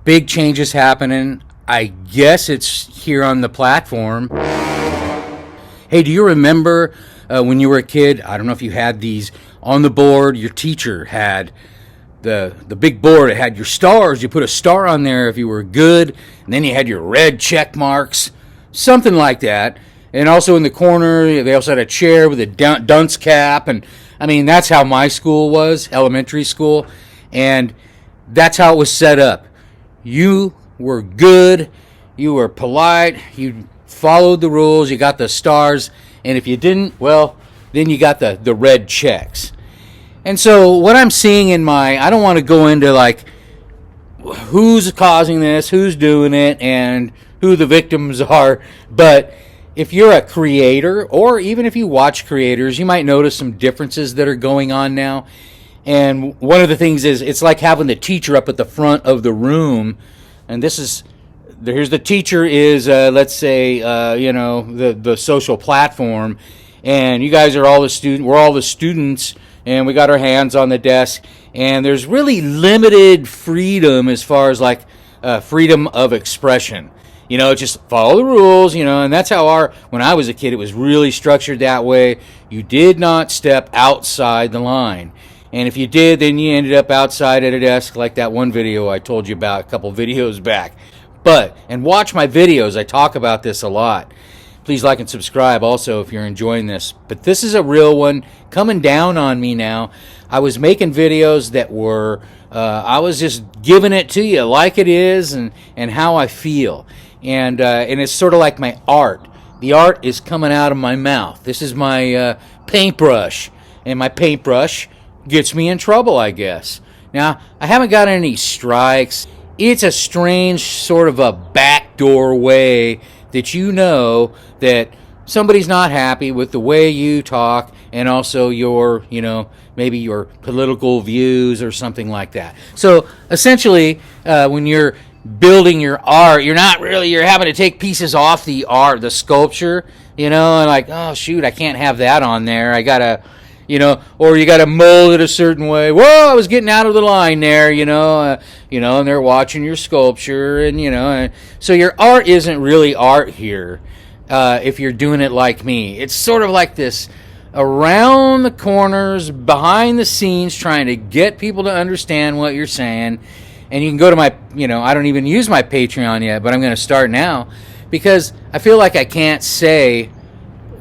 Big changes happening. I guess it's here on the platform. Hey, do you remember when you were a kid? I don't know if you had these on the board. Your teacher had the big board. It had your stars. You put a star on there if you were good, and then you had your red check marks, something like that. And also in the corner, they also had a chair with a dunce cap. And I mean, that's how my school was, elementary school. And that's how it was set up. You were good, you were polite, you followed the rules, you got the stars, and if you didn't, well, then you got the red checks. And so what I'm seeing in I don't want to go into like who's causing this, who's doing it, and who the victims are, but if you're a creator, or even if you watch creators, you might notice some differences that are going on now. And one of the things is, it's like having the teacher up at the front of the room. And here's the teacher is, let's say, the social platform. And you guys are all the students, we're all the students, and we got our hands on the desk. And there's really limited freedom as far as like freedom of expression. Just follow the rules, and that's how when I was a kid, it was really structured that way. You did not step outside the line. And if you did, then you ended up outside at a desk like that one video I told you about a couple videos back. And watch my videos, I talk about this a lot. Please like and subscribe also if you're enjoying this. But this is a real one coming down on me now. I was making videos that were, I was just giving it to you like it is and how I feel. And it's sort of like my art. The art is coming out of my mouth. This is my paintbrush. And my paintbrush gets me in trouble, I guess. Now, I haven't got any strikes. It's a strange sort of a backdoor way that you know that somebody's not happy with the way you talk and also your, maybe your political views or something like that. So, essentially, when you're building your art, you're having to take pieces off the art, the sculpture, and like, oh, shoot, I can't have that on there. I gotta... or you got to mold it a certain way. Whoa, I was getting out of the line there, and they're watching your sculpture, and so your art isn't really art here if you're doing it like me. It's sort of like this around the corners, behind the scenes, trying to get people to understand what you're saying. And you can go to my, I don't even use my Patreon yet, but I'm going to start now because I feel like I can't say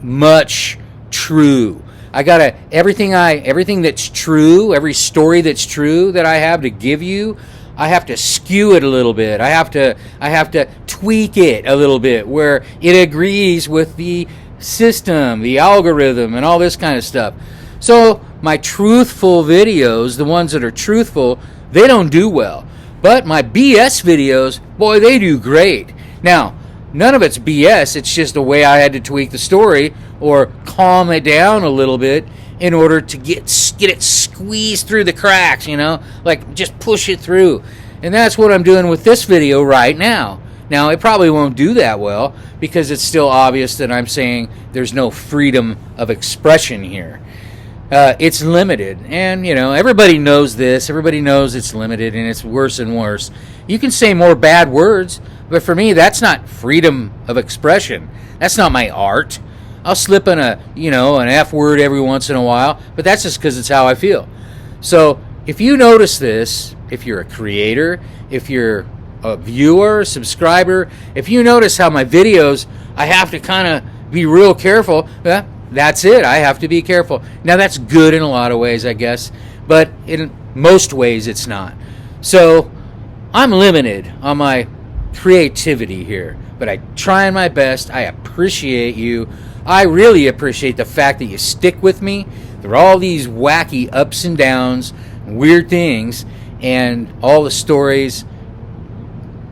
much true. I gotta everything that's true, every story that's true that I have to give you, I have to skew it a little bit. I have to tweak it a little bit where it agrees with the system, the algorithm, and all this kind of stuff. So my truthful videos, the ones that are truthful, they don't do well. But my BS videos, boy, they do great. Now, none of it's BS. It's just the way I had to tweak the story or calm it down a little bit in order to get it squeezed through the cracks, like just push it through. And that's what I'm doing with this video right now. Now, it probably won't do that well because it's still obvious that I'm saying there's no freedom of expression here. It's limited, and everybody knows this. Everybody knows it's limited, and it's worse and worse. You can say more bad words, but for me, that's not freedom of expression. That's not my art. I'll slip in an F word every once in a while, but that's just because it's how I feel. So if you notice this, if you're a creator, if you're a viewer, subscriber, if you notice how my videos, I have to kind of be real careful, that's it. I have to be careful. Now, that's good in a lot of ways, I guess, but in most ways, it's not. So I'm limited on my creativity here, but I'm trying my best. I appreciate you. I really appreciate the fact that you stick with me. There are all these wacky ups and downs, weird things, and all the stories.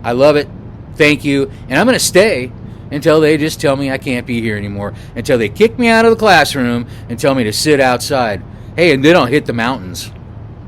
I love it. Thank you. And I'm going to stay until they just tell me I can't be here anymore, until they kick me out of the classroom and tell me to sit outside. Hey, and then I'll hit the mountains.